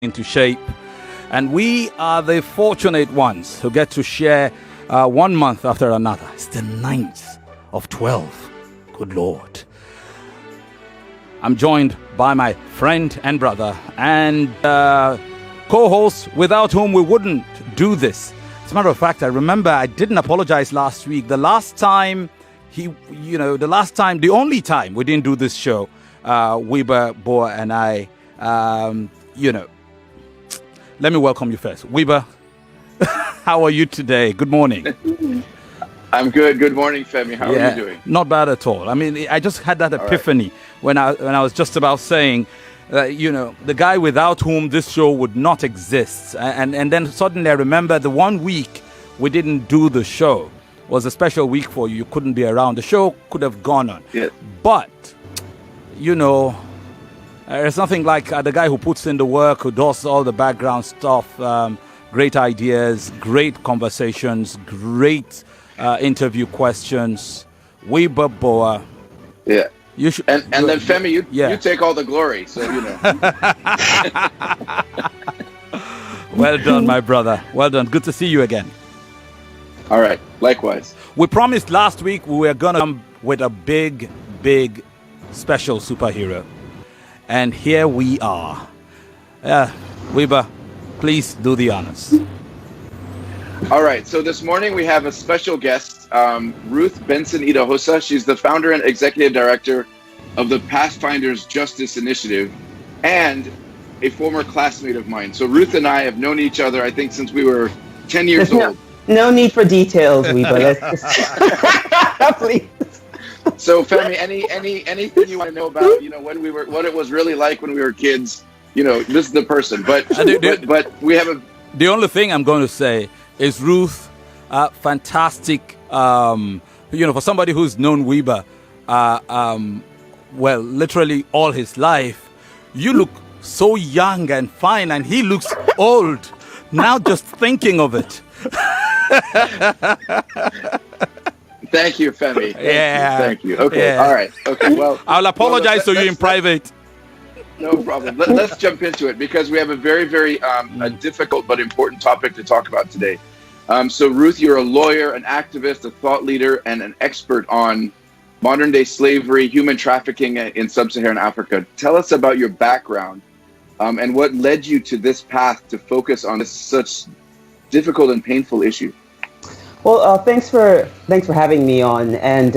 into shape. And we are the fortunate ones who get to share 1 month after another. It's the 9th of 12. Good Lord. I'm joined by my friend and brother and co-host without whom we wouldn't do this. As a matter of fact, I remember I didn't apologize last week. The only time we didn't do this show, Wiebe, Boer, and I, let me welcome you first. Wiebe, how are you today? Good morning. I'm good. Good morning, Femi. How are you doing? Not bad at all. I mean, I just had that epiphany when I was just about saying, the guy without whom this show would not exist. And then suddenly I remember the 1 week we didn't do the show was a special week for you. You couldn't be around. The show could have gone on. Yes. But, there's nothing like the guy who puts in the work, who does all the background stuff, great ideas, great conversations, great interview questions. Wiebe, Boer. Yeah. You should, and then Femi, you take all the glory, so Well done, my brother. Well done. Good to see you again. All right. Likewise. We promised last week we were going to come with a big special superhero. And here we are. Wiebe, please do the honors. All right. So this morning we have a special guest, Ruth Benson-Idahosa. She's the founder and executive director of the Pathfinders Justice Initiative and a former classmate of mine. So Ruth and I have known each other, I think, since we were 10 years old. No need for details, Wiebe. Please. So Femi, anything you want to know about, what it was really like when we were kids, this is the person. But we have a... The only thing I'm going to say is Ruth, fantastic, for somebody who's known Wiebe, literally all his life. You look so young and fine, and he looks old. Now just thinking of it. Thank you, Femi. Thank you. Okay. Yeah. All right. Okay. Well, I'll apologize to you in private. No problem. Let's jump into it because we have a very, very difficult but important topic to talk about today. So, Ruth, you're a lawyer, an activist, a thought leader, and an expert on modern-day slavery, human trafficking in sub-Saharan Africa. Tell us about your background and what led you to this path to focus on such difficult and painful issue. Well, thanks for having me on, and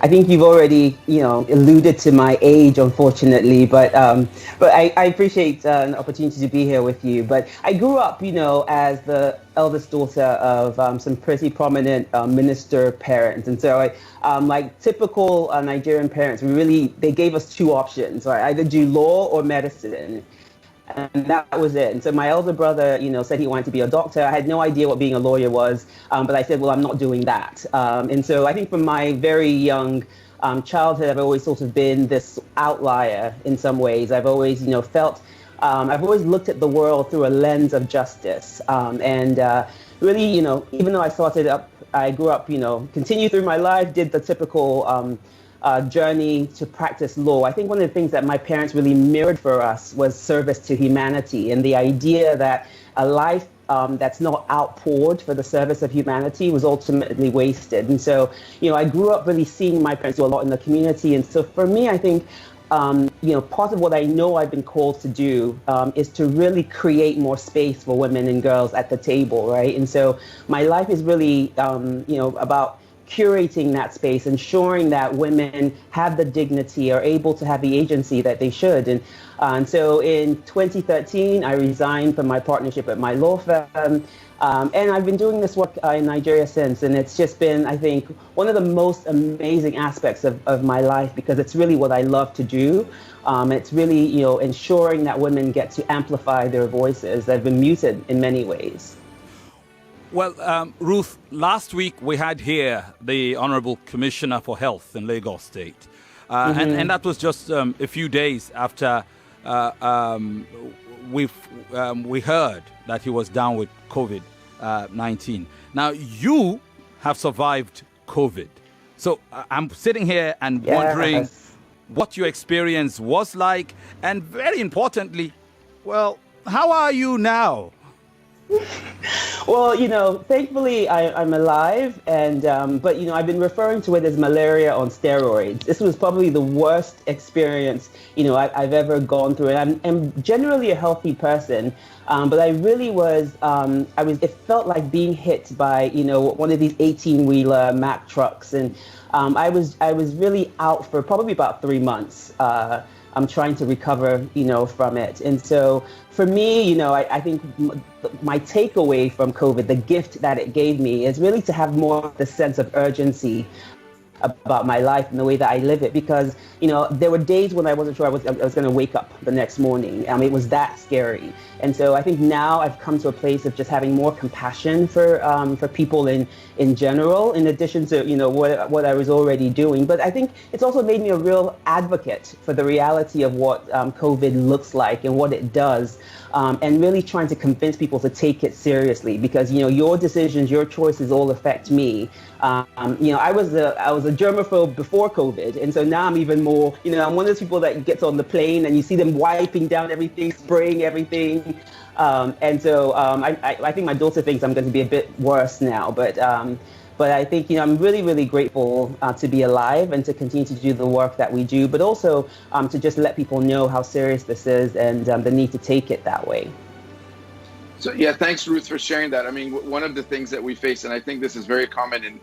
I think you've already alluded to my age, unfortunately, but I appreciate an opportunity to be here with you. But I grew up, as the eldest daughter of some pretty prominent minister parents, and so like typical Nigerian parents, they gave us two options, right? Either do law or medicine. And that was it. And so my elder brother, said he wanted to be a doctor. I had no idea what being a lawyer was, but I said, well, I'm not doing that. And so I think from my very young childhood, I've always sort of been this outlier in some ways. I've always, felt, I've always looked at the world through a lens of justice. And really, even though I grew up, continued through my life, did the typical journey to practice law. I think one of the things that my parents really mirrored for us was service to humanity, and the idea that a life that's not outpoured for the service of humanity was ultimately wasted. And so, I grew up really seeing my parents do a lot in the community. And so for me, I think, part of what I know I've been called to do is to really create more space for women and girls at the table, right? And so my life is really, about curating that space, ensuring that women have the dignity, are able to have the agency that they should. And so in 2013, I resigned from my partnership at my law firm. And I've been doing this work in Nigeria since. And it's just been, I think, one of the most amazing aspects of my life, because it's really what I love to do. It's really, ensuring that women get to amplify their voices that have been muted in many ways. Well, Ruth, last week we had here the Honorable Commissioner for Health in Lagos State. And that was just a few days after we heard that he was down with COVID-19. Now, you have survived COVID. So I'm sitting here and wondering what your experience was like. And very importantly, well, how are you now? Well, thankfully I'm alive, and but I've been referring to it as malaria on steroids. This was probably the worst experience I've ever gone through, and I'm generally a healthy person, but I really was. It felt like being hit by one of these 18-wheeler Mack trucks, and I was really out for probably about 3 months. I'm trying to recover, from it. And so for me, I think my takeaway from COVID, the gift that it gave me, is really to have more the sense of urgency about my life and the way that I live it, because there were days when I wasn't sure I was going to wake up the next morning. It was that scary. And so I think now I've come to a place of just having more compassion for people in general, in addition to what I was already doing. But I think it's also made me a real advocate for the reality of what COVID looks like and what it does, and really trying to convince people to take it seriously, because your decisions, your choices all affect me. I was a germaphobe before COVID, and so now I'm even more. I'm one of those people that gets on the plane and you see them wiping down everything, spraying everything, and so I think my daughter thinks I'm going to be a bit worse now, but I think I'm really, really grateful to be alive and to continue to do the work that we do, but also to just let people know how serious this is and the need to take it that way. So yeah, thanks Ruth for sharing that. I mean, one of the things that we face, and I think this is very common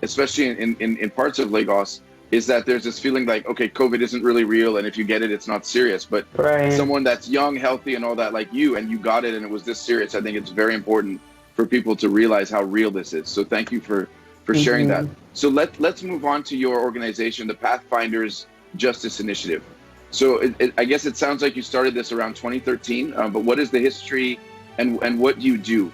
especially in parts of Lagos, is that there's this feeling like, okay, COVID isn't really real, and if you get it, it's not serious. But right. Someone that's young, healthy, and all that, like you, and you got it, and it was this serious, I think it's very important for people to realize how real this is. So thank you for sharing that. So let's move on to your organization, the Pathfinders Justice Initiative. So I guess it sounds like you started this around 2013, but what is the history and what do you do?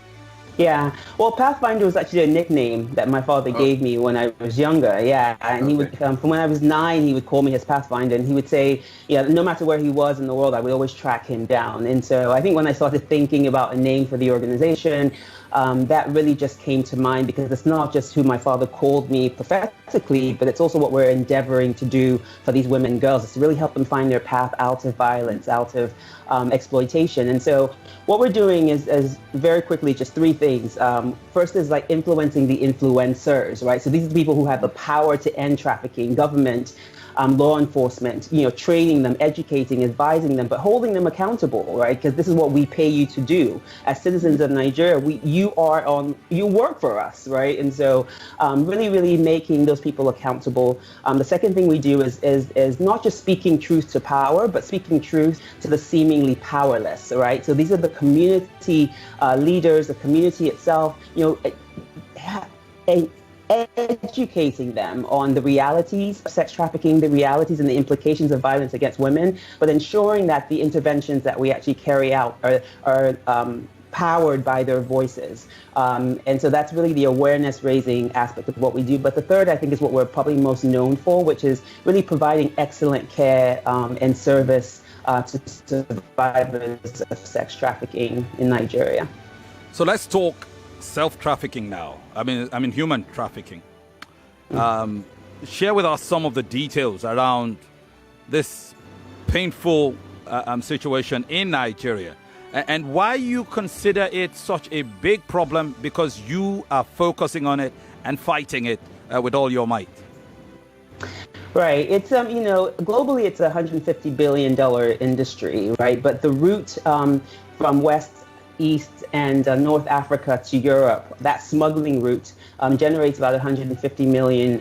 Yeah, well, Pathfinder was actually a nickname that my father gave me when I was younger. Yeah, and he would, from when I was 9, he would call me his Pathfinder, and he would say, no matter where he was in the world, I would always track him down. And so I think when I started thinking about a name for the organization, that really just came to mind, because it's not just who my father called me prophetically, but it's also what we're endeavoring to do for these women and girls. It's to really help them find their path out of violence, out of exploitation. And so what we're doing is very quickly just 3 things. First is like influencing the influencers, right? So these are the people who have the power to end trafficking, government, law enforcement, training them, educating, advising them, but holding them accountable, right? Because this is what we pay you to do. As citizens of Nigeria, you work for us, right? And so really, really making those people accountable. The second thing we do is not just speaking truth to power, but speaking truth to the seemingly powerless, right? So these are the community leaders, the community itself, educating them on the realities of sex trafficking, the realities and the implications of violence against women, but ensuring that the interventions that we actually carry out are powered by their voices. And so that's really the awareness raising aspect of what we do. But the third, I think, is what we're probably most known for, which is really providing excellent care and service to survivors of sex trafficking in Nigeria. So let's talk self-trafficking now. I mean human trafficking. Share with us some of the details around this painful situation in Nigeria, and why you consider it such a big problem, because you are focusing on it and fighting it with all your might. Right. It's globally it's a $150 billion industry, right? But the route from West, East, and North Africa to Europe, that smuggling route generates about $150 million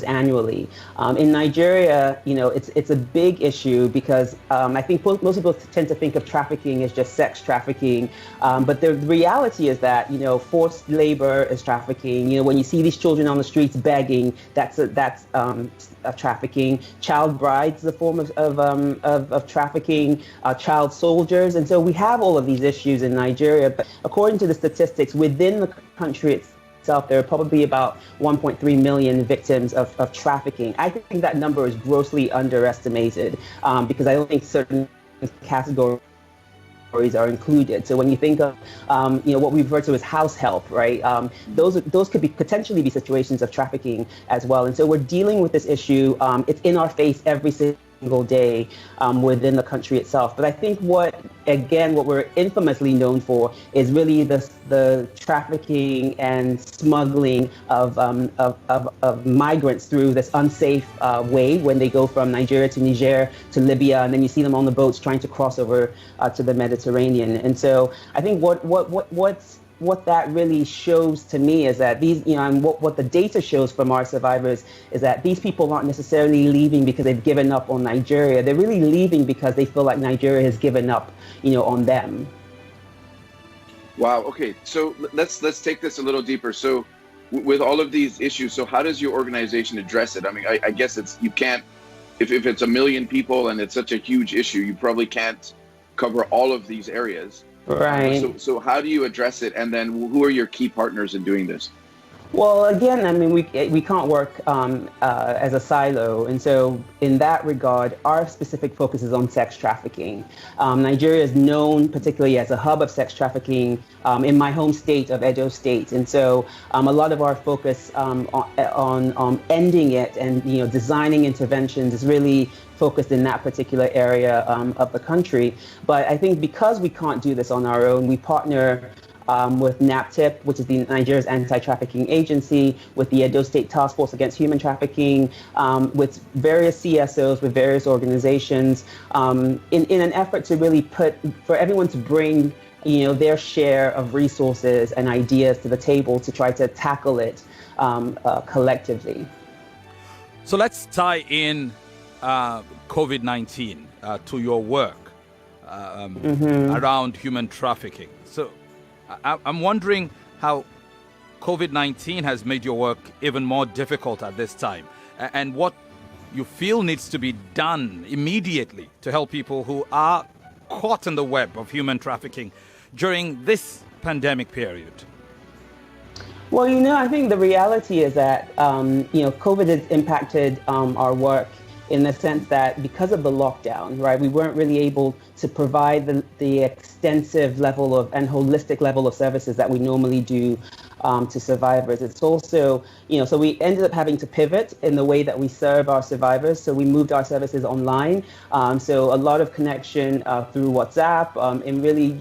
annually. In Nigeria, it's a big issue because I think most people tend to think of trafficking as just sex trafficking, but the reality is that forced labor is trafficking. When you see these children on the streets begging, that's trafficking. Child brides is a form of trafficking. Child soldiers, and so we have all of these issues in Nigeria. But according to the statistics within the country itself, there are probably about 1.3 million victims of trafficking. I think that number is grossly underestimated because I don't think certain categories are included. So when you think of what we refer to as house help, right? Those could potentially be situations of trafficking as well. And so we're dealing with this issue. It's in our face every single single day within the country itself. But I think what we're infamously known for is really the trafficking and smuggling of migrants through this unsafe way when they go from Nigeria to Niger to Libya, and then you see them on the boats trying to cross over to the Mediterranean. And so I think what that really shows to me is that these, and what the data shows from our survivors is that these people aren't necessarily leaving because they've given up on Nigeria. They're really leaving because they feel like Nigeria has given up, on them. Wow. Okay. So let's take this a little deeper. So with all of these issues, so how does your organization address it? I mean, I guess you can't, if it's 1 million people and it's such a huge issue, you probably can't cover all of these areas. Right. So how do you address it? And then who are your key partners in doing this? Well, again, I mean, we can't work as a silo. And so in that regard, our specific focus is on sex trafficking. Nigeria is known particularly as a hub of sex trafficking in my home state of Edo State. And so a lot of our focus on ending it and, designing interventions is really focused in that particular area of the country. But I think because we can't do this on our own, we partner with NAPTIP, which is the Nigeria's anti-trafficking agency, with the Edo State Task Force Against Human Trafficking, with various CSOs, with various organizations, in an effort to really for everyone to bring their share of resources and ideas to the table to try to tackle it collectively. So let's tie in COVID-19 to your work around human trafficking. So I'm wondering how COVID-19 has made your work even more difficult at this time, and what you feel needs to be done immediately to help people who are caught in the web of human trafficking during this pandemic period. Well, I think the reality is that, COVID has impacted our work in the sense that because of the lockdown, right, we weren't really able to provide the extensive level of and holistic level of services that we normally do to survivors. It's also, so we ended up having to pivot in the way that we serve our survivors. So we moved our services online. So a lot of connection through WhatsApp and really,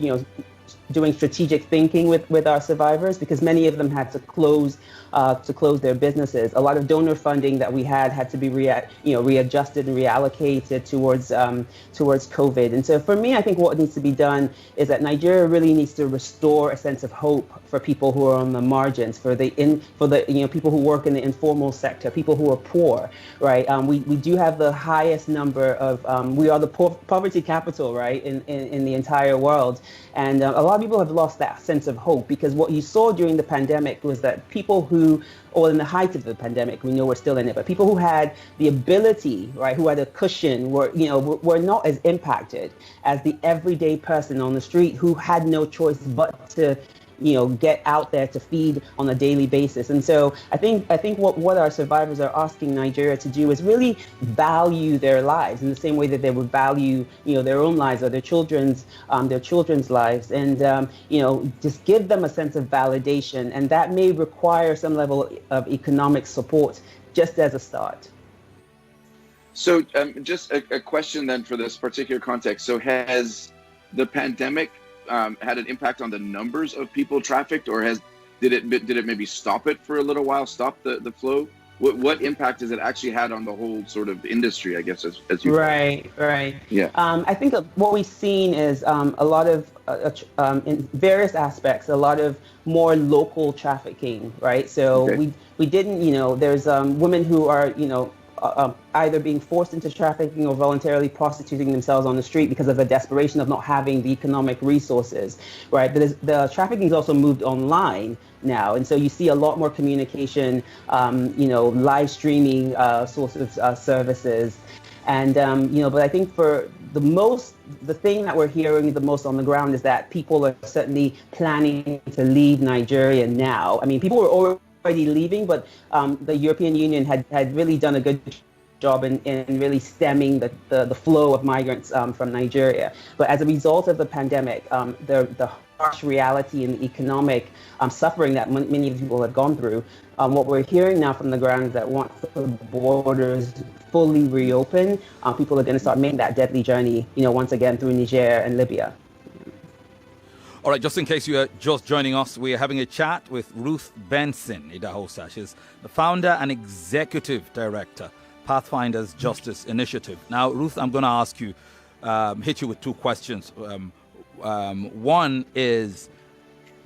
doing strategic thinking with our survivors, because many of them had to close their businesses. A lot of donor funding that we had to be readjusted and reallocated towards COVID. And so for me, I think what needs to be done is that Nigeria really needs to restore a sense of hope for people who are on the margins, for the people who work in the informal sector, people who are poor, right? We do have the highest number of we are the poverty capital, right, in the entire world. And a lot of people have lost that sense of hope, because what you saw during the pandemic was that people who, or in the height of the pandemic, we know we're still in it, but people who had the ability, right, who had a cushion, were not as impacted as the everyday person on the street who had no choice but to get out there to feed on a daily basis. And so I think what our survivors are asking Nigeria to do is really value their lives in the same way that they would value, their own lives or their children's lives, and just give them a sense of validation. And that may require some level of economic support just as a start. So just a question then for this particular context. So has the pandemic had an impact on the numbers of people trafficked, or did it maybe stop it for a little while, stop the flow? What impact has it actually had on the whole sort of industry, I guess, as you right yeah I think what we've seen is a lot of in various aspects, a lot of more local trafficking, right? So okay. we didn't, there's women who are either being forced into trafficking or voluntarily prostituting themselves on the street because of the desperation of not having the economic resources, right? But the trafficking has also moved online now, and so you see a lot more communication, live streaming sorts of services, and but I think for the thing that we're hearing the most on the ground is that people are certainly planning to leave Nigeria now. I mean, people were already leaving, but the European Union had really done a good job in really stemming the flow of migrants from Nigeria. But as a result of the pandemic, the harsh reality and the economic suffering that many people have gone through, what we're hearing now from the ground is that once the borders fully reopen, people are going to start making that deadly journey, once again through Niger and Libya. All right, just in case you are just joining us, we are having a chat with Ruth Benson-Idahosa. She's the founder and executive director, Pathfinders Justice Initiative. Now, Ruth, I'm going to ask you, hit you with two questions. One is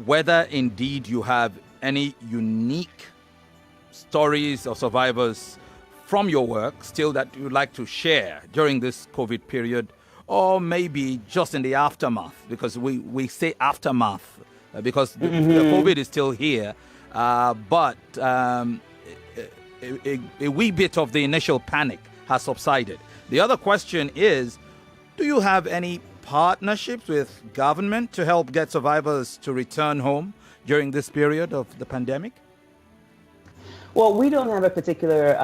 whether indeed you have any unique stories of survivors from your work still that you'd like to share during this COVID period, or maybe just in the aftermath, because we say aftermath because the COVID is still here, but a wee bit of the initial panic has subsided. The other question is, do you have any partnerships with government to help get survivors to return home during this period of the pandemic? Well, we don't have a particular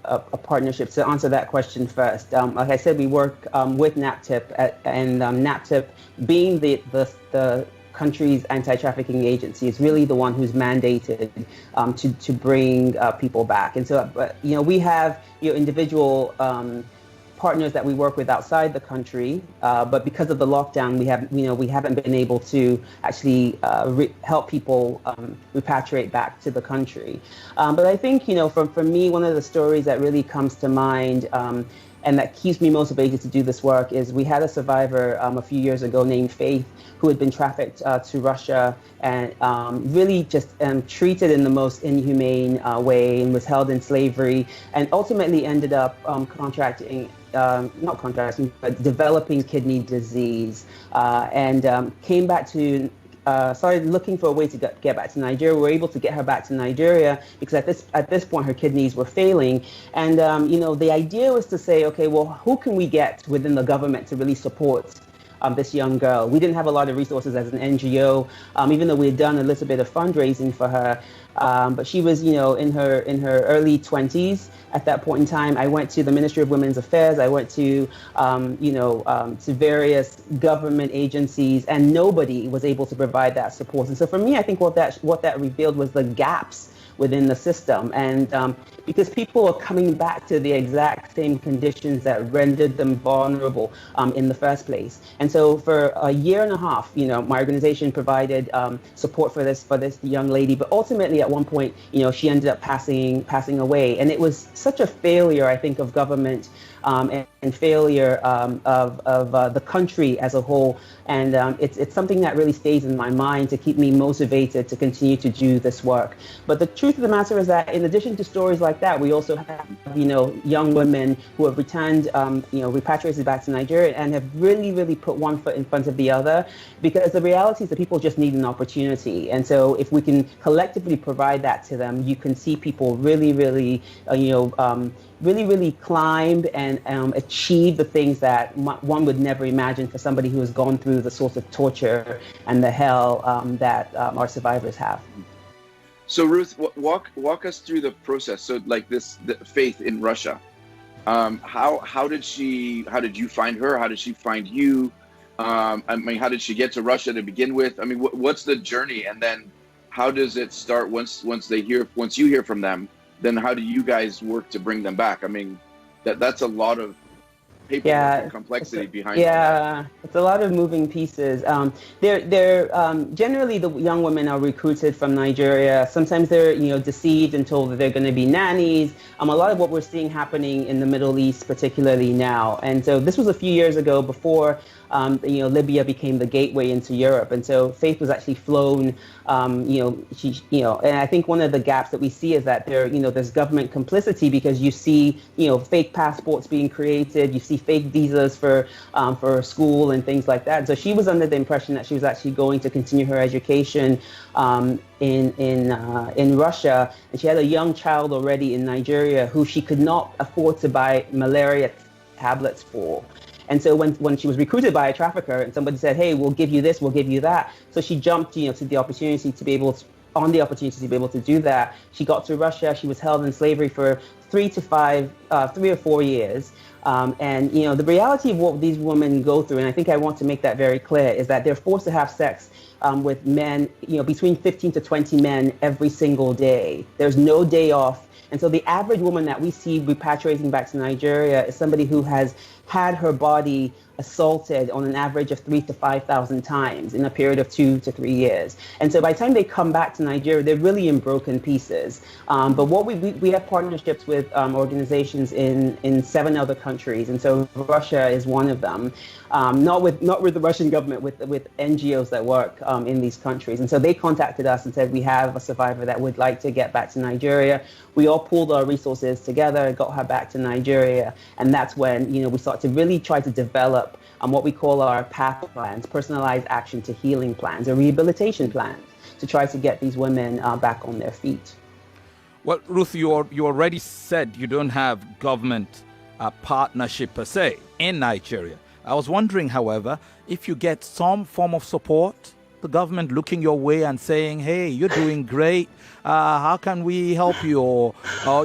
a partnership. To answer that question first, like I said, we work with NAPTIP, and NAPTIP, being the country's anti-trafficking agency, is really the one who's mandated to bring people back. And so, we have individual partners that we work with outside the country, but because of the lockdown, we haven't been able to actually help people repatriate back to the country. But I think for me, one of the stories that really comes to mind and that keeps me motivated to do this work is we had a survivor a few years ago named Faith, who had been trafficked to Russia and really just treated in the most inhumane way, and was held in slavery, and ultimately ended up developing kidney disease, and came back to started looking for a way to get back to Nigeria. We were able to get her back to Nigeria because at this point her kidneys were failing, and the idea was to say, okay, well, who can we get within the government to really support this young girl? We didn't have a lot of resources as an NGO, even though we had done a little bit of fundraising for her. But she was, in her early 20s at that point in time. I went to the Ministry of Women's Affairs. I went to, to various government agencies, and nobody was able to provide that support. And so for me, I think what that revealed was the gaps within the system, and because people are coming back to the exact same conditions that rendered them vulnerable in the first place. And so for a year and a half, my organization provided support for this young lady, but ultimately at one point, she ended up passing away. And it was such a failure, I think, of government and failure of the country as a whole. And it's something that really stays in my mind to keep me motivated to continue to do this work. But the truth of the matter is that in addition to stories like that, we also have, young women who have returned, repatriated back to Nigeria and have really, really put one foot in front of the other, because the reality is that people just need an opportunity. And so if we can collectively provide that to them, you can see people really, really, really climb and achieve the things that one would never imagine for somebody who has gone through the sort of torture and the hell that our survivors have. So Ruth, walk us through the process. So like the Faith in Russia, how did you find her? How did she find you? How did she get to Russia to begin with? What's the journey? And then how does it start once you hear from them? Then how do you guys work to bring them back? That's a lot of paperwork and complexity behind it. Yeah, it's a lot of moving pieces. They're generally, the young women are recruited from Nigeria. Sometimes they're deceived and told that they're going to be nannies. A lot of what we're seeing happening in the Middle East, particularly now. And so this was a few years ago, before Libya became the gateway into Europe. And so Faith was actually flown. And I think one of the gaps that we see is that there's government complicity, because you see fake passports being created. You see fake visas for school and things like that. So she was under the impression that she was actually going to continue her education in Russia, and she had a young child already in Nigeria who she could not afford to buy malaria tablets for. And so when she was recruited by a trafficker and somebody said, hey, we'll give you this, we'll give you that. So she jumped, to the opportunity to be able on the opportunity to be able to do that, she got to Russia. She was held in slavery for 3 or 4 years. And, you know, the reality of what these women go through, and I think I want to make that very clear, is that they're forced to have sex with men, you know, between 15 to 20 men every single day. There's no day off. And so the average woman that we see repatriating back to Nigeria is somebody who has had her body assaulted on an average of 3,000 to 5,000 times in a period of 2 to 3 years. And so by the time they come back to Nigeria, they're really in broken pieces. But what we have partnerships with organizations in 7 other countries, and so Russia is one of them. Not with the Russian government, with NGOs that work in these countries. And so they contacted us and said, we have a survivor that would like to get back to Nigeria. We all pooled our resources together, got her back to Nigeria, and that's when, you know, we start to really try to develop what we call our PATH plans, personalized action to healing plans, or rehabilitation plans, to try to get these women back on their feet. Well, Ruth, you already said you don't have government partnership per se in Nigeria. I was wondering, however, if you get some form of support, the government looking your way and saying, hey, you're doing great. How can we help you? Or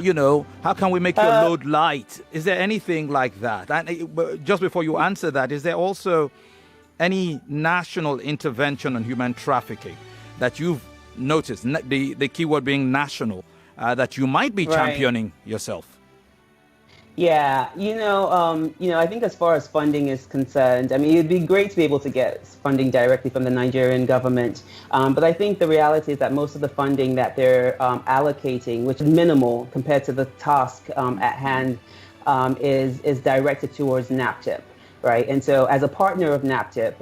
you know, how can we make your load light? Is there anything like that? And just before you answer that, is there also any national intervention on human trafficking that you've noticed, the keyword being national, that you might be championing yourself? Yeah, I think as far as funding is concerned, I mean, it'd be great to be able to get funding directly from the Nigerian government. But I think the reality is that most of the funding that they're allocating, which is minimal compared to the task at hand, is directed towards NAPTIP. Right. And so as a partner of NAPTIP,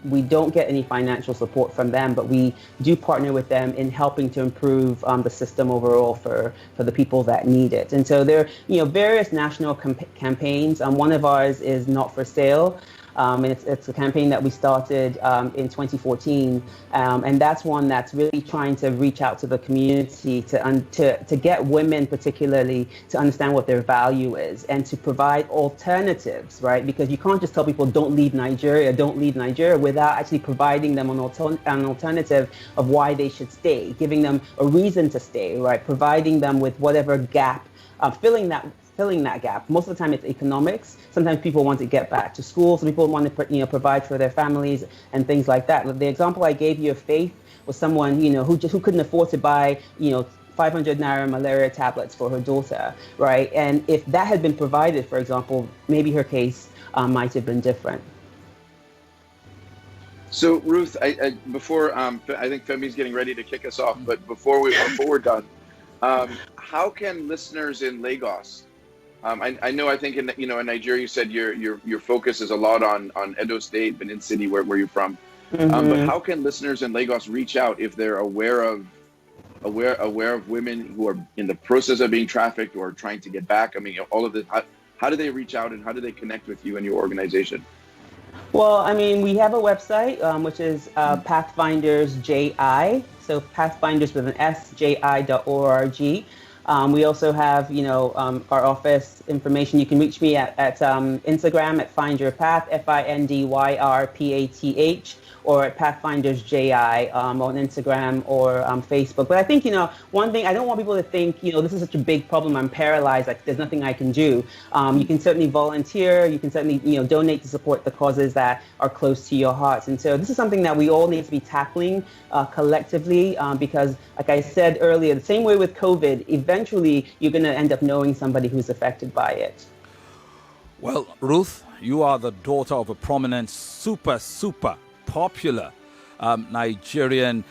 we don't get any financial support from them, but we do partner with them in helping to improve the system overall for the people that need it. And so there are, various national campaigns. One of ours is Not for Sale. And it's a campaign that we started in 2014, and that's one that's really trying to reach out to the community to get women particularly to understand what their value is and to provide alternatives, right? Because you can't just tell people don't leave Nigeria without actually providing them an alternative of why they should stay, giving them a reason to stay, right? Providing them with whatever gap, filling that gap. Most of the time it's economics. Sometimes people want to get back to school. Some people want to provide for their families and things like that. The example I gave you of Faith was someone who couldn't afford to buy 500 naira malaria tablets for her daughter, right? And if that had been provided, for example, maybe her case might have been different. So Ruth, before I think Femi's getting ready to kick us off, but before we're done, how can listeners in Lagos? I think in Nigeria, you said your focus is a lot on Edo State, Benin City, where you're from. Mm-hmm. But how can listeners in Lagos reach out if they're aware of women who are in the process of being trafficked or trying to get back? I mean, all of this. How do they reach out and how do they connect with you and your organization? Well, I mean, we have a website, which is Pathfinders JI. So Pathfinders with an S, JI.org. We also have, our office information. You can reach me at Instagram at Find Your Path, FINDYRPATH, or at Pathfinders JI on Instagram or Facebook. But I think, one thing, I don't want people to think, this is such a big problem, I'm paralyzed, like there's nothing I can do. You can certainly volunteer, you can certainly, donate to support the causes that are close to your hearts. And so this is something that we all need to be tackling collectively because, like I said earlier, the same way with COVID, eventually you're going to end up knowing somebody who's affected by it. Well, Ruth, you are the daughter of a prominent, super popular Nigerian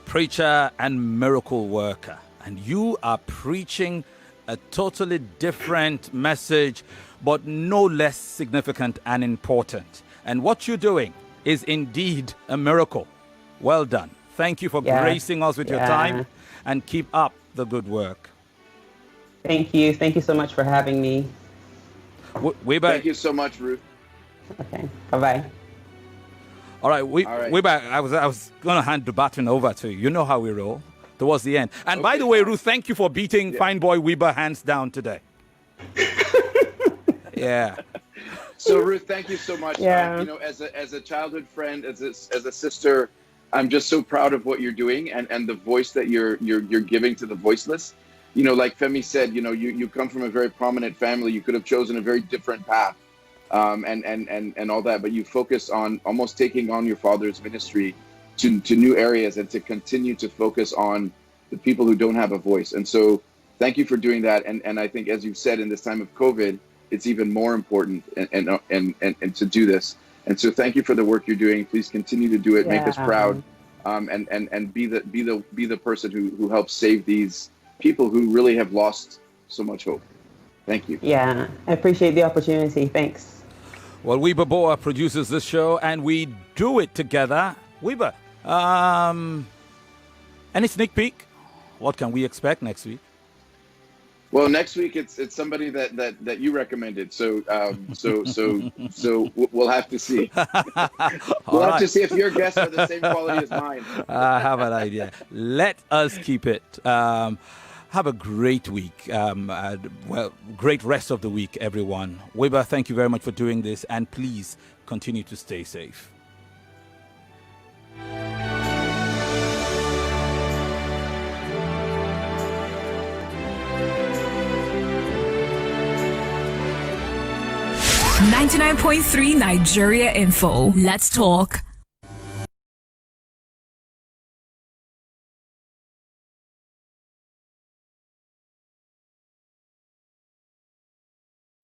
preacher and miracle worker. And you are preaching a totally different message, but no less significant and important. And what you're doing is indeed a miracle. Well done. Thank you for gracing us with your time, and keep up the good work. Thank you. Thank you so much for having me. Wiebe. Thank you so much, Ruth. Okay. Bye-bye. All All right, right. Wiebe, I was going to hand the baton over to you. You know how we roll towards the end. And by the way, Ruth, thank you for beating Fine Boy Wiebe hands down today. Yeah. So Ruth, thank you so much. Yeah. As a childhood friend, as a sister, I'm just so proud of what you're doing and the voice that you're giving to the voiceless. You know, like Femi said, you know, you come from a very prominent family. You could have chosen a very different path, and all that, but you focus on almost taking on your father's ministry to new areas and to continue to focus on the people who don't have a voice. And so thank you for doing that. And I think, as you've said, in this time of COVID, it's even more important and to do this. And so thank you for the work you're doing. Please continue to do it. Make us proud, and be the person who helps save these people who really have lost so much hope. Thank you. Yeah, I appreciate the opportunity. Thanks. Well, Wiebe Boer produces this show, and we do it together. Wiebe, any sneak peek? What can we expect next week? Well, next week it's somebody that you recommended. So we'll have to see. We'll have to see if your guests are the same quality as mine. I have an idea. Let us keep it. Have a great week. Great rest of the week, everyone. Wiebe, thank you very much for doing this, and please continue to stay safe. .3 Nigeria Info. Let's talk.